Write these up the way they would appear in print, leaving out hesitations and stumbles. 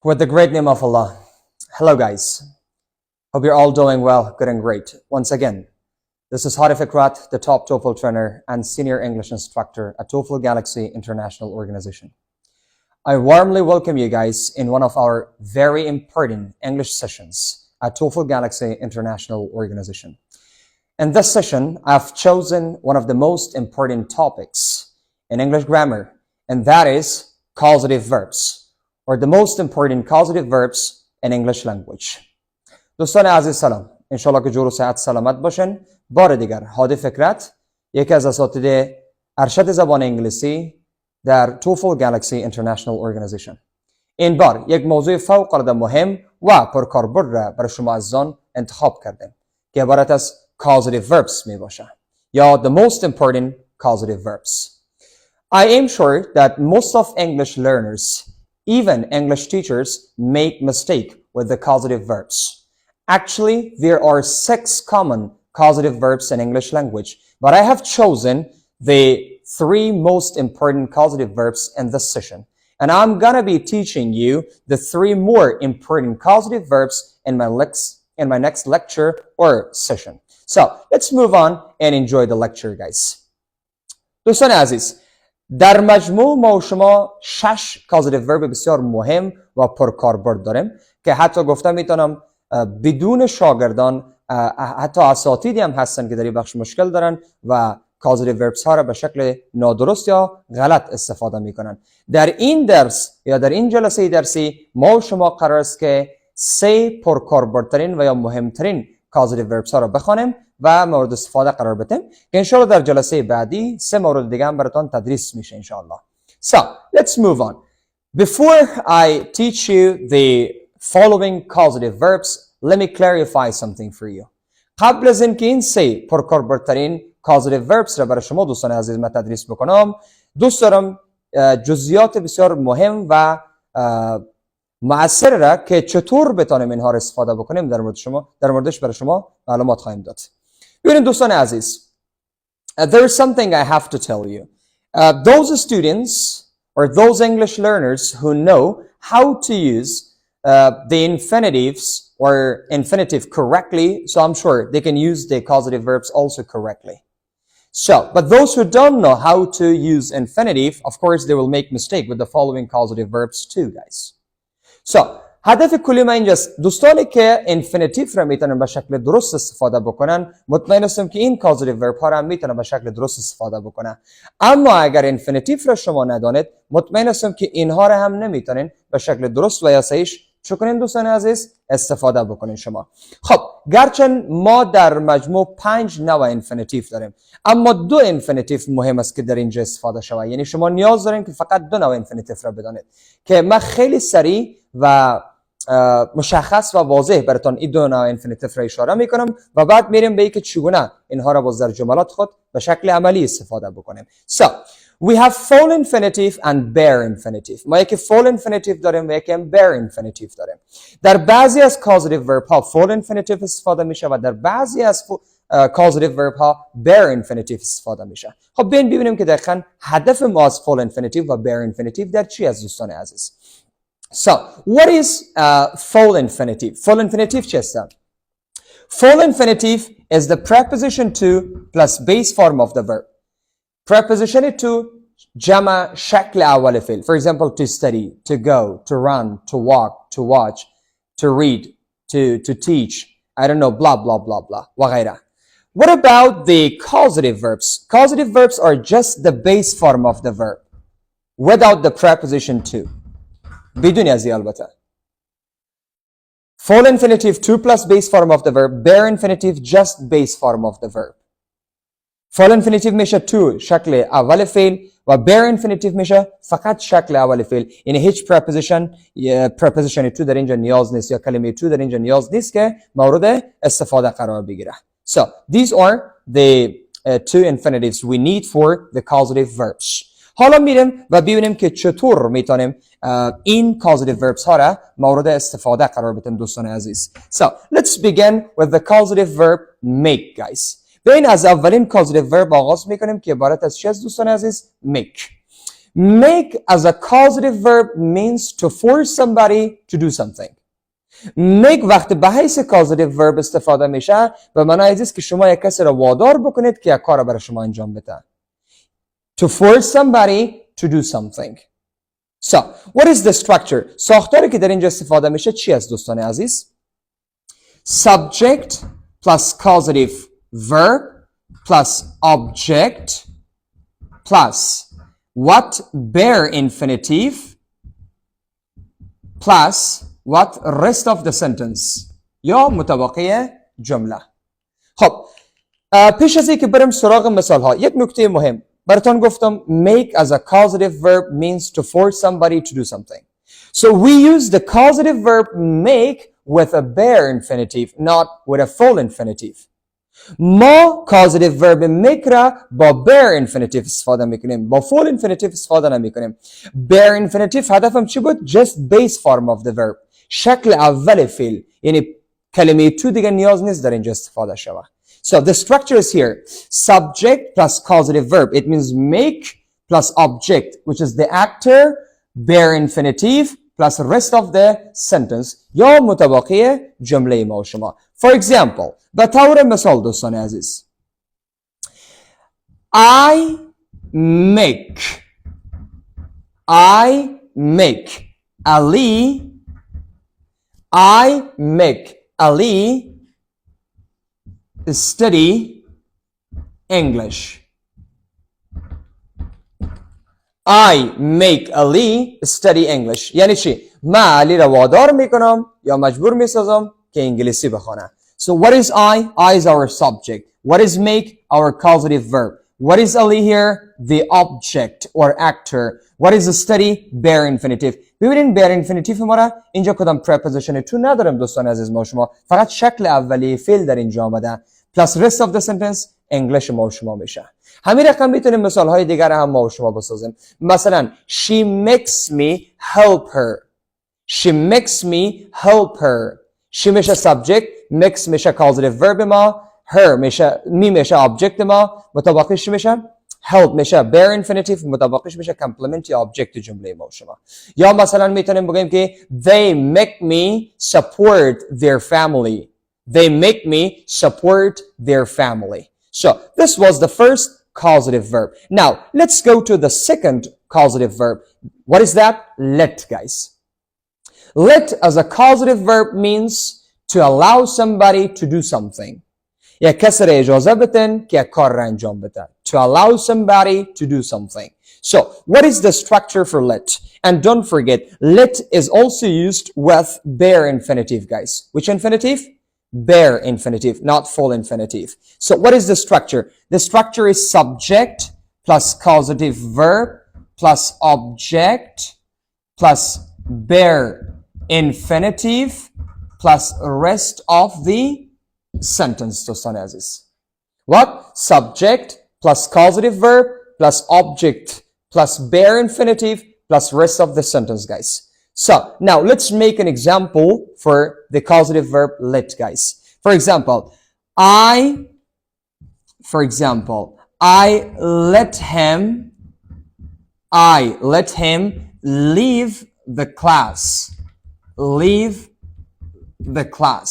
With the great name of Allah. Hello guys. Hope you're all doing well, good and great. Once again, this is Hadi Fikrat, the top TOEFL trainer and senior English instructor at TOEFL Galaxy International Organization. I warmly welcome you guys in one of our very important English sessions at TOEFL Galaxy International Organization. In this session, I've chosen one of the most important topics in English grammar, and that is causative verbs, or the most important causative verbs in English language. دوستان عزیز سلام. انشالله که جور و صحت سلامت باشن. بار دیگر هادی فکرت، یکی از اساتید ارشد زبان انگلیسی در TOEFL Galaxy International Organization. این بار یک موضوع فوق العاده مهم و پرکاربرد را برای شما عزیزان انتخاب کردیم که عبارت از causative verbs می باشه یا the most important causative verbs. I am sure that most of English learners, even English teachers, make mistake with the causative verbs. Actually, there are 6 common causative verbs in English language, but I have chosen the 3 most important causative verbs in this session. And I'm gonna be teaching you the 3 more important causative verbs in my next lecture or session. So, let's move on and enjoy the lecture, guys. دوستان عزیز، در مجموع ما و شما 6 causative verb بسیار مهم و پرکاربرد داریم که حتی گفتم میتونم بدون شاگردان حتی اساتیدی هم هستن که در این بخش مشکل دارن و causative verbs ها را به شکل نادرست یا غلط استفاده میکنن. در این درس یا در این جلسه درسی ما و شما قرار است که 3 پرکاربردترین و یا مهمترین causative verbs ها را بخوانیم و مورد استفاده قرار بدیم که انشاءالله در جلسه بعدی 3 مورد دیگه هم براتون تدریس میشه انشاءالله. So, let's move on. Before I teach you the following causative verbs, let me clarify something for you. قبل از اینکه این 3 پرکاربردترین causative verbs را برای شما دوستان عزیز من تدریس بکنم، دوست دارم جزئیات بسیار مهم و مؤثر را که چطور بتونیم اینها را استفاده بکنیم در موردش برای شما معلومات خواهیم داد. ببینید دوستان عزیز, there is something I have to tell you. Those students or those English learners who know how to use the infinitives or infinitive correctly, so I'm sure they can use the causative verbs also correctly. So, but those who don't know how to use infinitive, of course, they will make mistake with the following causative verbs too, guys. So, هدف کلی ما اینجاست دوستانی که infinitive را میتونن به شکل درست استفاده بکنن، مطمئن هستم که این causative verb ها را میتونن به شکل درست استفاده بکنن. اما اگر infinitive را شما ندانید، مطمئن هستم که اینها را هم نمیتونین به شکل درست و یا صحیح چه کنین دوستان عزیز استفاده بکنین شما. خب گرچه ما در مجموع 5 نوع infinitive داریم، اما 2 infinitive مهم است که در اینجا استفاده شود. یعنی شما نیاز دارین که فقط 2 نوع infinitive را بدانید که من خیلی سریع و مشخص و واضح براتون این 2 نوع infinitive را اشاره میکنم و بعد میریم به اینکه چگونه اینها را باز در جملات خود به شکل عملی استفاده بکنیم. So, we have full infinitive and bare infinitive. ما یکی full infinitive داریم و یکی هم bare infinitive داریم. در بعضی از causative verb ها full infinitive استفاده میشه و در بعضی از causative verb ها bare infinitive استفاده میشه. خب بیاین ببینیم که دقیقاً هدف ما از full infinitive و bare infinitive در چی از دوستان عزیز. So, what is full infinitive? Full infinitive چی است؟ Full infinitive is the preposition to plus base form of the verb. Preposition to جمع شکل اول فعل. For example, to study, to go, to run, to walk, to watch, to read, to teach, I don't know, blah, blah, blah, blah, وغیره. What about the causative verbs? Causative verbs are just the base form of the verb without the preposition to. بدون ازی البته. Full infinitive to plus base form of the verb. Bare infinitive just base form of the verb. Full infinitive میشه to شکل اول فعل و bare infinitive میشه فقط شکل اول فعل. یعنی هیچ preposition to در اینجا نیاز نیست یا کلمه to در اینجا نیاز نیست که مورد استفاده قرار بگیره. So, these are the 2 infinitives we need for the causative verbs. حالا میریم و ببینیم که چطور میتونیم این causative verbs ها را مورد استفاده قرار بدیم دوستان عزیز. So, let's begin with the causative verb make, guys. ببین از اولین causative verb آغاز میکنیم که عبارت از چی است دوستان عزیز؟ make. Make as a causative verb means to force somebody to do something. make وقت به حیث causative verb استفاده میشه به معنای است که شما یک کسی را وادار بکنید که یک کار برای شما انجام بده. To force somebody to do something. So, what is the structure? ساختاری که در اینجا استفاده میشه چی است دوستان عزیز؟ Subject plus causative verb plus object plus what bare infinitive plus what rest of the sentence یا متبقی جمله. خب پیش از اینکه بریم سراغ مثال ها یک نکته مهم براتون گفتم make as a causative verb means to force somebody to do something. So we use the causative verb make with a bare infinitive, not with a full infinitive. ما causative verb make را با bare infinitive استفاده میکنیم، با full infinitive استفاده نمیکنیم. bare infinitive هدفم چی بود؟ just base form of the verb. شکل اول فعل، یعنی کلمه تو دیگه نیاز نیست در اینجا استفاده شود. So the structure is here. Subject plus causative verb. It means make plus object, which is the actor, bare infinitive plus rest of the sentence. یا متبقی جمله ما و شما. For example, به طور مثال دوستان عزیز. I make Ali study English. I make Ali study English. یعنی چی؟ من علی را وادار میکنم یا مجبور میسازم که انگلیسی بخونه. So what is I? I is our subject. What is make? Our causative verb. What is Ali here? The object or actor. What is the study? Bare infinitive. ببینید bare infinitive ما را اینجا کدام preposition تو ندارم دوستان عزیز ما شما، فقط شکل اولیه فعل در اینجا آمده plus rest of the sentence English ما شما میشه. همین رقم میتونیم مثال های دیگر هم ما شما بسازیم. مثلا she makes me help her. She makes me help her. she میشه subject، makes میشه causative verb ما، her میشه میشه object ما، مطابقش میشه help میشه bare infinitive، مطابقش میشه complement یا object جمله ما شما. یا مثلا میتونیم بگیم که they make me support their family. They make me support their family. So this was the first causative verb. Now let's go to the second causative verb. What is that? Let, guys. Let as a causative verb means to allow somebody to do something. یا کسی را اجازه بدن که کار را انجام بده. To allow somebody to do something. So what is the structure for let? And don't forget, let is also used with bare infinitive, guys. Which infinitive? Bare infinitive, not full infinitive. So what is the structure? The structure is subject plus causative verb plus object plus bare infinitive plus rest of the sentence. دوستان عزیز. What? Subject plus causative verb plus object plus bare infinitive plus rest of the sentence, guys. So now let's make an example for the causative verb let, guys. For example, I let him leave the class. Leave the class.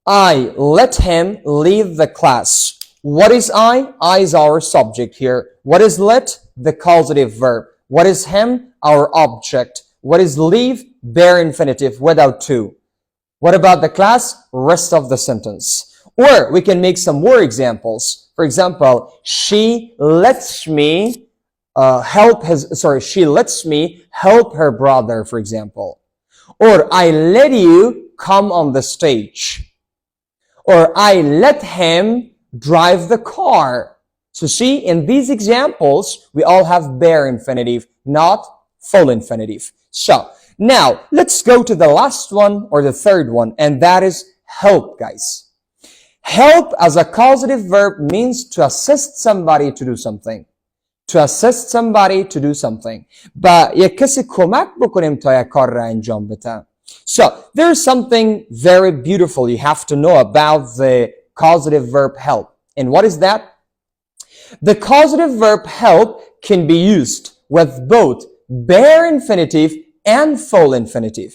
I let him leave the class. What is I? I is our subject here. What is let? The causative verb. What is him? Our object. What is leave? Bare infinitive without to. What about the class? Rest of the sentence. Or we can make some more examples. For example, she lets me help her brother, for example. Or I let you come on the stage. Or I let him drive the car. So see, in these examples, we all have bare infinitive, not full infinitive. So now let's go to the last one or the third one, and that is help, guys. Help as a causative verb means to assist somebody to do something. To assist somebody to do something. با یک کسی کمک بکنیم تا یک کار را انجام بده. So there's something very beautiful you have to know about the causative verb help. And what is that? The causative verb help can be used with both bare infinitive and full infinitive.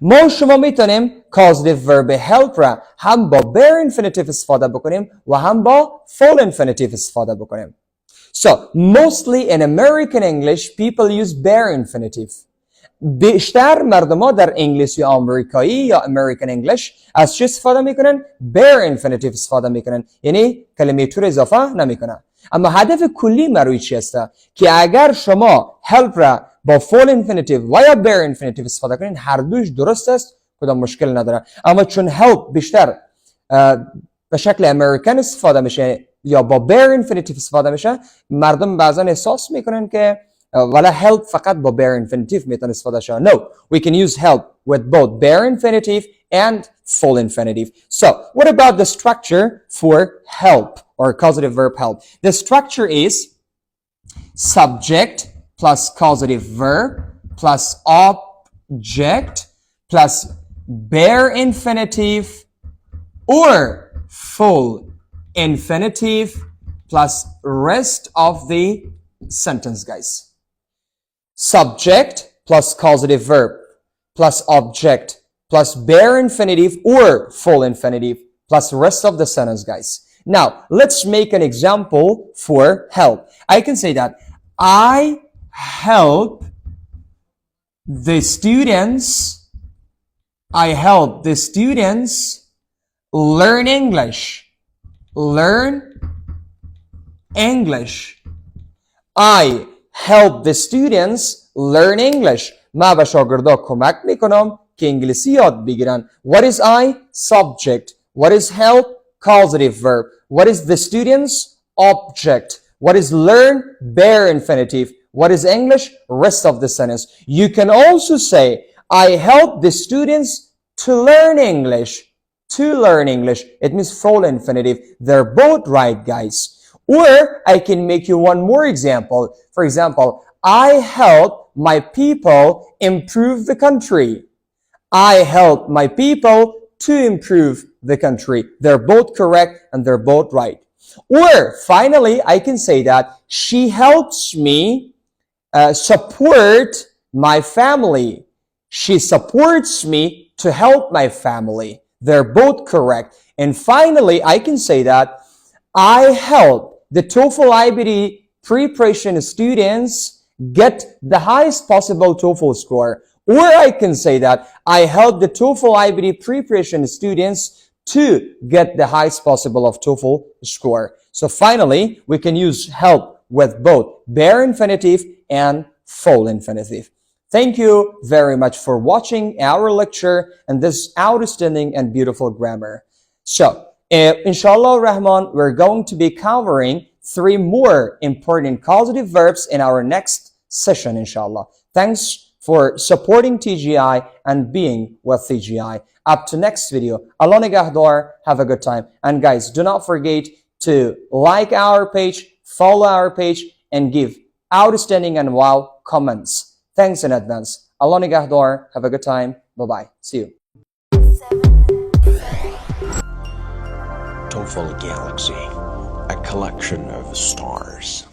ما شما میتونیم causative verb help را هم با bare infinitive استفاده بکنیم و هم با full infinitive استفاده بکنیم. So, mostly in American English, people use bare infinitive. بیشتر مردم در انگلیسی آمریکایی یا American English از چی استفاده میکنن؟ bare infinitive استفاده میکنن. یعنی کلمه to اضافه نمیکنن. اما هدف کلی مروی چی است؟ که اگر شما help را با full infinitive و یا bare infinitive استفاده کنین هر دوش درست است، کدام مشکل نداره. اما چون help بیشتر به شکل امریکن استفاده میشه یا با bare infinitive استفاده میشه، مردم بعضا احساس میکنن که ولی help فقط با bare infinitive میتونه استفاده شه. No, we can use help with both bare infinitive and full infinitive. So, what about the structure for help or causative verb help? The structure is subject plus causative verb plus object plus bare infinitive or full infinitive plus rest of the sentence, guys. Subject plus causative verb plus object plus bare infinitive or full infinitive plus rest of the sentence, guys. Now, let's make an example for help. I can say that I help the students learn English. Learn English. I help the students learn English. ما به شاگردا کمک میکنم که انگلیسی یاد بگیرن. What is I? Subject. What is help? Causative verb. What is the students? Object. What is learn? Bare infinitive. What is English? Rest of the sentence. You can also say, I help the students to learn English. To learn English. It means full infinitive. They're both right, guys. Or I can make you one more example. For example, I help my people improve the country. I help my people to improve the country. They're both correct and they're both right. Or finally, I can say that she helps me support my family. She supports me to help my family. They're both correct. And finally, I can say that I help the TOEFL IBT preparation students get the highest possible TOEFL score. Or I can say that I help the TOEFL IBT preparation students to get the highest possible of TOEFL score. So finally, we can use help with both bare infinitive and full infinitive. Thank you very much for watching our lecture and this outstanding and beautiful grammar. So, inshallah Rahman, we're going to be covering 3 more important causative verbs in our next session, inshallah. Thanks for supporting TGI and being with TGI. Up to next video. Allah Nigahdar. Have a good time. And guys, do not forget to like our page, follow our page, and give outstanding and wow comments. Thanks in advance. Allah Nigahdar. Have a good time. Bye-bye. See you. TOEFL Galaxy, a collection of stars.